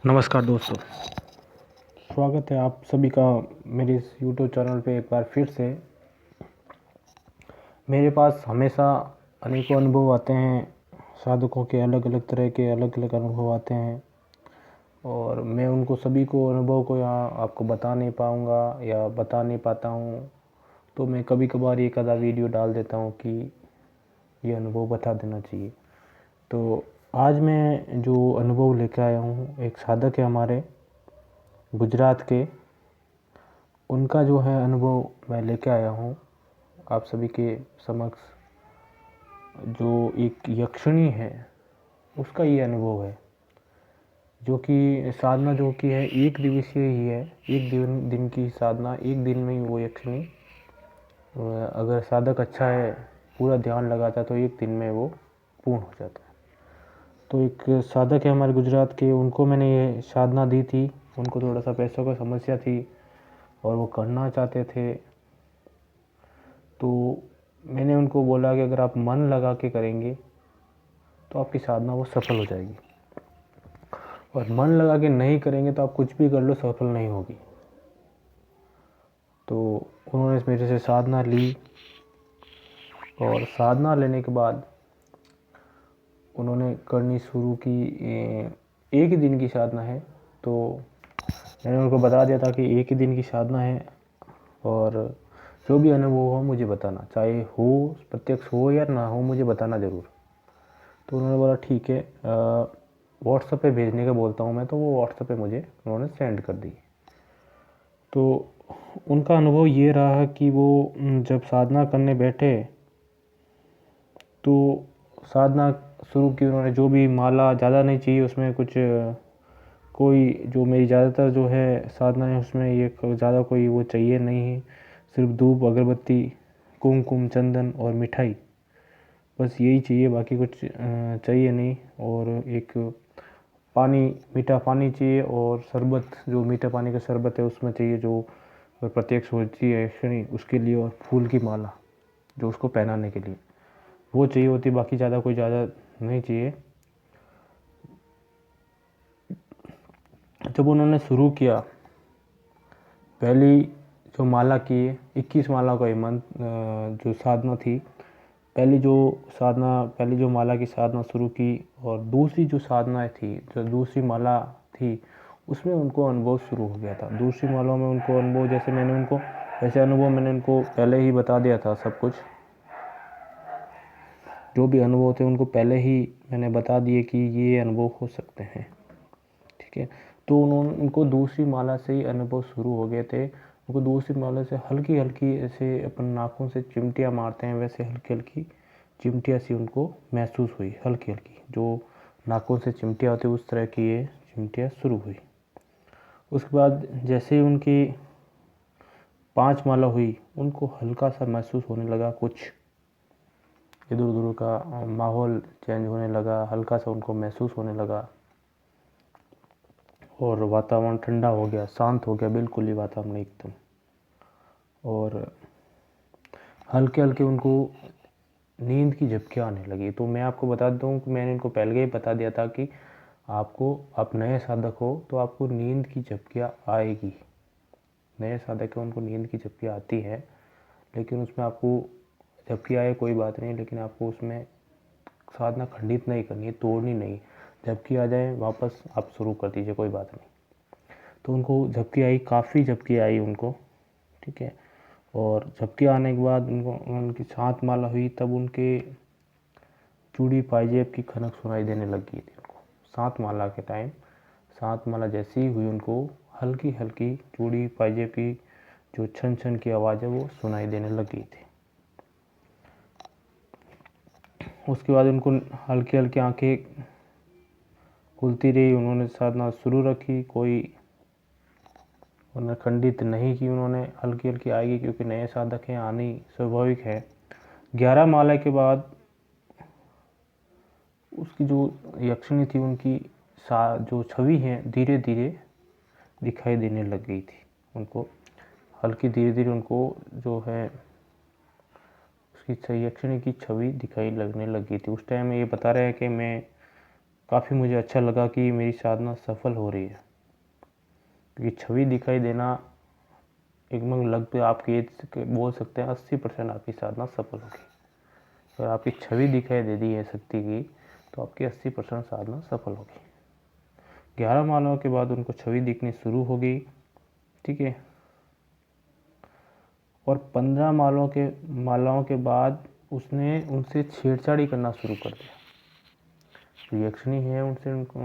नमस्कार दोस्तों, स्वागत है आप सभी का मेरे इस यूट्यूब चैनल पे एक बार फिर से। मेरे पास हमेशा अनेकों अनुभव आते हैं, साधकों के अलग अलग तरह के अलग अलग अनुभव आते हैं और मैं उनको सभी को अनुभव को यहाँ आपको बता नहीं पाऊँगा या बता नहीं पाता हूँ। तो मैं कभी कभार एक आधा वीडियो डाल देता हूँ कि ये अनुभव बता देना चाहिए। तो आज मैं जो अनुभव लेकर आया हूँ, एक साधक है हमारे गुजरात के, उनका जो है अनुभव मैं लेके आया हूँ आप सभी के समक्ष। जो एक यक्षिणी है उसका ये अनुभव है, जो कि साधना जो कि है एक दिवसीय ही है, एक दिन की साधना, एक दिन में ही वो यक्षिणी, अगर साधक अच्छा है, पूरा ध्यान लगाता है तो एक दिन में वो पूर्ण हो जाता है। तो एक साधक है हमारे गुजरात के, उनको मैंने ये साधना दी थी। उनको थोड़ा सा पैसों की समस्या थी और वो करना चाहते थे। तो मैंने उनको बोला कि अगर आप मन लगा के करेंगे तो आपकी साधना वो सफल हो जाएगी, और मन लगा के नहीं करेंगे तो आप कुछ भी कर लो, सफल नहीं होगी। तो उन्होंने मेरे से साधना ली और साधना लेने के बाद उन्होंने करनी शुरू की। एक ही दिन की साधना है, तो मैंने उनको बता दिया था कि एक ही दिन की साधना है और जो भी अनुभव हो मुझे बताना, चाहे हो प्रत्यक्ष हो या ना हो, मुझे बताना ज़रूर। तो उन्होंने बोला ठीक है, व्हाट्सएप पे भेजने का बोलता हूँ मैं। तो वो व्हाट्सएप पे मुझे उन्होंने सेंड कर दी। तो उनका अनुभव ये रहा कि वो जब साधना करने बैठे तो साधना शुरू की उन्होंने। जो भी माला ज़्यादा नहीं चाहिए उसमें, कुछ कोई जो मेरी ज़्यादातर जो है साधना है उसमें ये ज़्यादा कोई वो चाहिए नहीं है, सिर्फ धूप अगरबत्ती कुमकुम चंदन और मिठाई, बस यही चाहिए, बाकी कुछ चाहिए नहीं। और एक पानी, मीठा पानी चाहिए, और शरबत, जो मीठा पानी का शरबत है उसमें चाहिए, जो प्रत्यक्ष होती है यक्षिणी उसके लिए, और फूल की माला जो उसको पहनाने के लिए वो चाहिए होती, बाकी ज़्यादा कोई ज़्यादा नहीं चाहिए। जब उन्होंने शुरू किया, पहली जो माला की 21 माला का मंत्र जो साधना थी, पहली जो माला की साधना शुरू की, और दूसरी जो साधना थी, जो दूसरी माला थी, उसमें उनको अनुभव शुरू हो गया था। दूसरी माला में उनको अनुभव, जैसे मैंने उनको वैसे अनुभव मैंने उनको पहले ही बता दिया था, सब कुछ जो भी अनुभव थे उनको पहले ही मैंने बता दिए कि ये अनुभव हो सकते हैं, ठीक है। तो उनको दूसरी माला से ही अनुभव शुरू हो गए थे। उनको दूसरी माला से हल्की हल्की, ऐसे अपन नाखून से चिमटियाँ मारते हैं वैसे हल्की हल्की चिमटियाँ सी उनको महसूस हुई, हल्की हल्की, जो नाखून से चिमटियाँ होती उस तरह की ये चिमटियाँ शुरू हुई। उसके बाद जैसे ही उनकी 5 माला हुई, उनको हल्का सा महसूस होने लगा, कुछ इधर उधर का माहौल चेंज होने लगा, हल्का सा उनको महसूस होने लगा, और वातावरण ठंडा हो गया, शांत हो गया, बिल्कुल ही वातावरण एकदम। और हल्के हल्के उनको नींद की झपकियाँ आने लगी। तो मैं आपको बता दूँ कि मैंने इनको पहले ही बता दिया था कि आप नए साधक हो तो आपको नींद की झपकियाँ आएगी। नए साधक है उनको नींद की झपकियाँ आती है, लेकिन उसमें आपको झपकी आए कोई बात नहीं, लेकिन आपको उसमें साधना खंडित नहीं करनी है, तोड़नी नहीं। झपकी आ जाए वापस आप शुरू कर दीजिए, कोई बात नहीं। तो उनको झपकी आई, काफ़ी झपकी आई उनको, ठीक है। और झपकी आने के बाद उनकी 7 माला हुई, तब उनके चूड़ी पायजेब की खनक सुनाई देने लगी थी उनको। 7 माला के टाइम, 7 माला जैसी ही हुई, उनको हल्की हल्की चूड़ी पायजेब की जो छन छन की आवाज़ है वो सुनाई देने लगी थी। उसके बाद उनको हल्की हल्की आंखें खुलती रही, उन्होंने साधना शुरू रखी, कोई उन्होंने खंडित नहीं की, उन्होंने हल्की हल्की आएगी, क्योंकि नए साधक हैं, आनी स्वाभाविक है। 11 माला के बाद उसकी जो यक्षिणी थी, उनकी जो छवि है धीरे धीरे दिखाई देने लग गई थी उनको, हल्की धीरे धीरे उनको जो है उसकी यक्षिणी की छवि दिखाई लगने लगी थी। उस टाइम ये बता रहे हैं कि मैं काफ़ी मुझे अच्छा लगा कि मेरी साधना सफल हो रही है, क्योंकि छवि दिखाई देना एकदम लगभग आपकी एज के बोल सकते हैं 80% आपकी साधना सफल होगी। अगर आपकी छवि दिखाई दे दी है शक्ति की, तो आपकी 80% साधना सफल होगी। 11 मालाओं के बाद उनको छवि दिखनी शुरू होगी, ठीक है। और 15 मालाओं के बाद उसने उनसे छेड़छाड़ी करना शुरू कर दिया। जो यक्षिणी है उनसे उनको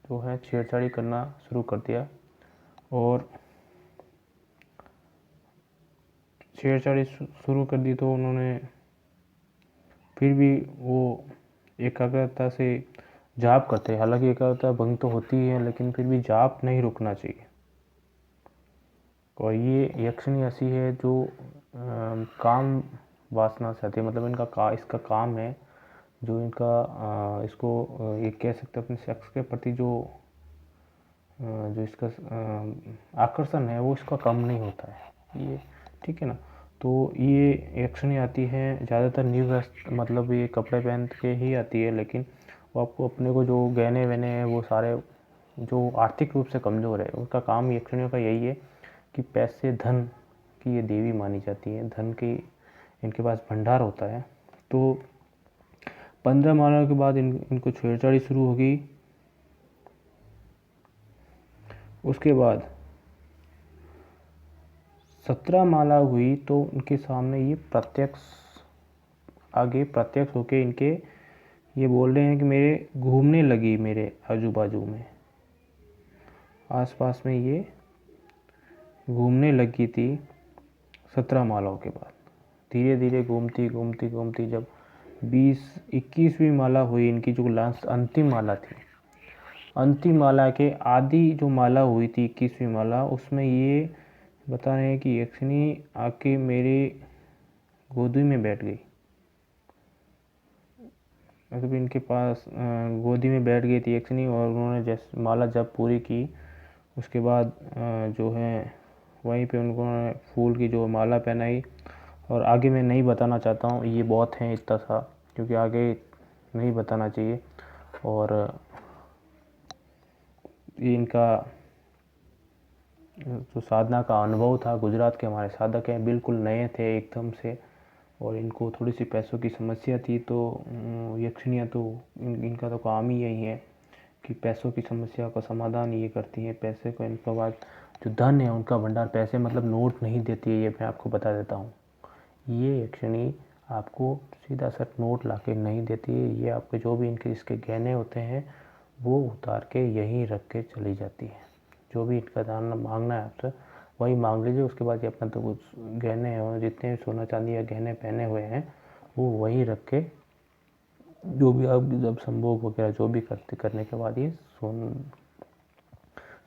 जो है छेड़छाड़ी करना शुरू कर दिया, और छेड़छाड़ी शुरू कर दी तो उन्होंने फिर भी वो एकाग्रता से जाप करते हैं। हालांकि एकाग्रता भंग तो होती है, लेकिन फिर भी जाप नहीं रुकना चाहिए। और ये यक्षिणी ऐसी है जो काम वासना से आती है, मतलब इसका काम है जो इनका इसको ये कह सकते हैं अपने सेक्स के प्रति जो इसका आकर्षण है वो इसका कम नहीं होता है ये, ठीक है ना। तो ये यक्षिणी आती है ज़्यादातर निर्वस्त्र, मतलब ये कपड़े पहन के ही आती है, लेकिन वो आपको अपने को जो गहने वहने हैं वो सारे जो आर्थिक रूप से कमज़ोर है उनका काम यक्षिणियों का यही है कि पैसे धन की ये देवी मानी जाती है, धन की इनके पास भंडार होता है। तो 15 मालाओं के बाद इनको छेड़छाड़ी शुरू होगी। उसके बाद 17 माला हुई तो उनके सामने ये प्रत्यक्ष होके इनके ये बोल रहे हैं कि मेरे घूमने लगी, मेरे आजू बाजू में आसपास में ये घूमने लगी थी। 17 मालाओं के बाद धीरे धीरे घूमती घूमती घूमती जब 21वीं माला हुई इनकी, जो लास्ट अंतिम माला थी, अंतिम माला के आदि जो माला हुई थी 21वीं माला, उसमें ये बता रहे हैं कि यक्षिणी आके मेरे गोदी में बैठ गई। मतलब इनके पास गोदी में बैठ गई थी यक्षिणी, और उन्होंने जैसे माला जब पूरी की उसके बाद जो है वहीं पे उनको फूल की जो माला पहनाई। और आगे मैं नहीं बताना चाहता हूँ, ये बहुत है इतना सा, क्योंकि आगे नहीं बताना चाहिए। और ये इनका जो साधना का अनुभव था, गुजरात के हमारे साधक हैं, बिल्कुल नए थे एकदम से, और इनको थोड़ी सी पैसों की समस्या थी। तो यक्षिणियाँ तो इनका तो काम ही यही है कि पैसों की समस्या का समाधान ये करती हैं। पैसे को इनके बाद जो धन है उनका भंडार, पैसे मतलब नोट नहीं देती है, ये मैं आपको बता देता हूँ। ये यक्षिणी आपको सीधा सट नोट ला के नहीं देती है, ये आपके जो भी इनके इसके गहने होते हैं वो उतार के यहीं रख के चली जाती है। जो भी इनका दान मांगना है आपसे वही मांग लीजिए, उसके बाद ये अपना तो कुछ गहने हैं जितने सोना चांदी या गहने पहने हुए हैं वो वहीं रख के, जो भी आप जब संभोग वगैरह जो भी करने के बाद ये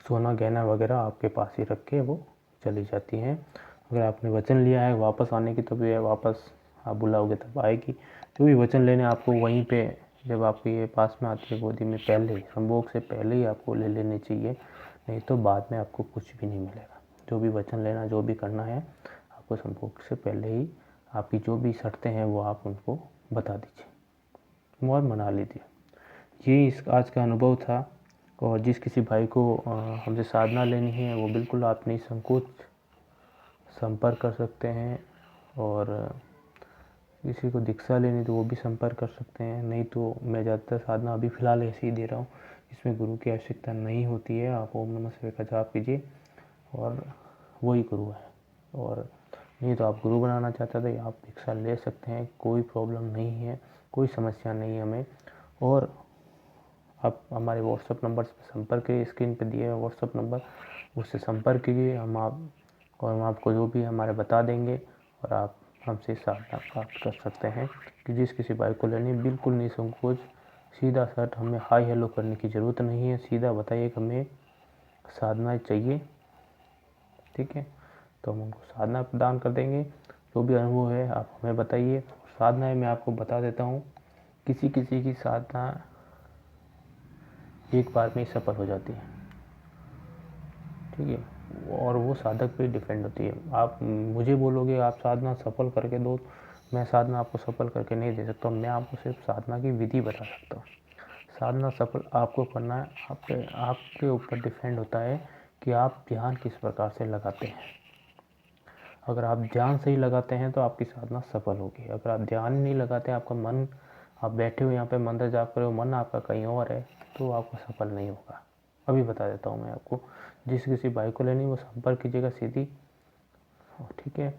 सोना गहना वगैरह आपके पास ही रख के वो चली जाती हैं। अगर आपने वचन लिया है वापस आने की, तो ये वापस आप बुलाओगे तब आएगी। जो भी वचन लेने आपको वहीं पे जब आपके ये पास में आती है गोदी में, पहले संभोग से पहले ही आपको ले लेने चाहिए, नहीं तो बाद में आपको कुछ भी नहीं मिलेगा। जो भी वचन लेना जो भी करना है आपको संभोग से पहले ही आपकी जो भी शर्तें हैं वो आप उनको बता दीजिए और मना लीजिए। ये इस आज का अनुभव था। और जिस किसी भाई को हमसे साधना लेनी है वो बिल्कुल आप निसंकोच संपर्क कर सकते हैं, और किसी को दीक्षा लेनी तो वो भी संपर्क कर सकते हैं। नहीं तो मैं ज़्यादातर साधना अभी फ़िलहाल ऐसे ही दे रहा हूँ, इसमें गुरु की आवश्यकता नहीं होती है। आप ओम नमः शिवाय का जाप कीजिए और वही गुरु है। और नहीं तो आप गुरु बनाना चाहते थे आप दीक्षा ले सकते हैं, कोई प्रॉब्लम नहीं है, कोई समस्या नहीं है हमें। और आप हमारे व्हाट्सअप नंबर पर संपर्क करिए, स्क्रीन पर दिए हुए व्हाट्सअप नंबर, उससे संपर्क कीजिए। हम आपको जो भी हमारे बता देंगे और आप हमसे साधना प्राप्त कर सकते हैं। कि जिस किसी भाई को लेनी बिल्कुल निसंकोच, सीधा सट, हमें हाई हेलो करने की ज़रूरत नहीं है। सीधा बताइए कि हमें साधना चाहिए, ठीक है, तो हम उनको साधना प्रदान कर देंगे। जो भी अनुभव है आप हमें बताइए। साधना मैं आपको बता देता हूँ, किसी किसी की साधना एक बार में ही सफल हो जाती है, ठीक है, और वो साधक पे डिपेंड होती है। आप मुझे बोलोगे आप साधना सफल करके दो, मैं साधना आपको सफल करके नहीं दे सकता हूँ। मैं आपको सिर्फ साधना की विधि बता सकता हूँ। साधना सफल आपको करना है, आपके ऊपर डिपेंड होता है कि आप ध्यान किस प्रकार से लगाते हैं। अगर आप ध्यान सही लगाते हैं तो आपकी साधना सफल होगी। अगर आप ध्यान नहीं लगाते, आपका मन, आप बैठे हो यहाँ पे मंत्र जाप कर रहे हो, मन आपका कहीं और है, तो आपको सफल नहीं होगा। अभी बता देता हूँ मैं आपको। जिस किसी बाइक को लेनी वो संपर्क कीजिएगा सीधी, ठीक है।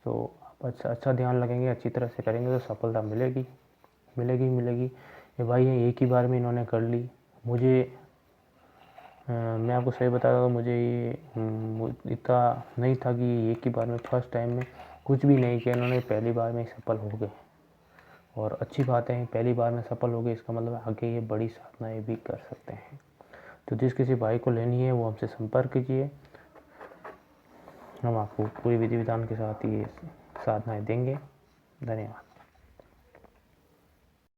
तो आप अच्छा ध्यान लगेंगे, अच्छी तरह से करेंगे तो सफलता मिलेगी, मिलेगी मिलेगी। ये भाई है, एक ही बार में इन्होंने कर ली। मुझे मैं आपको सही बता रहा हूँ, मुझे ये इतना नहीं था कि ये एक ही बार में, फर्स्ट टाइम में कुछ भी नहीं किया इन्होंने, पहली बार में सफल हो गए। और अच्छी बात है, पहली बार में सफल हो गए, इसका मतलब आगे ये बड़ी साधनाएँ भी कर सकते हैं। तो जिस किसी भाई को लेनी है वो हमसे संपर्क कीजिए, हम आपको पूरी विधि विधान के साथ ये साधनाएँ देंगे। धन्यवाद।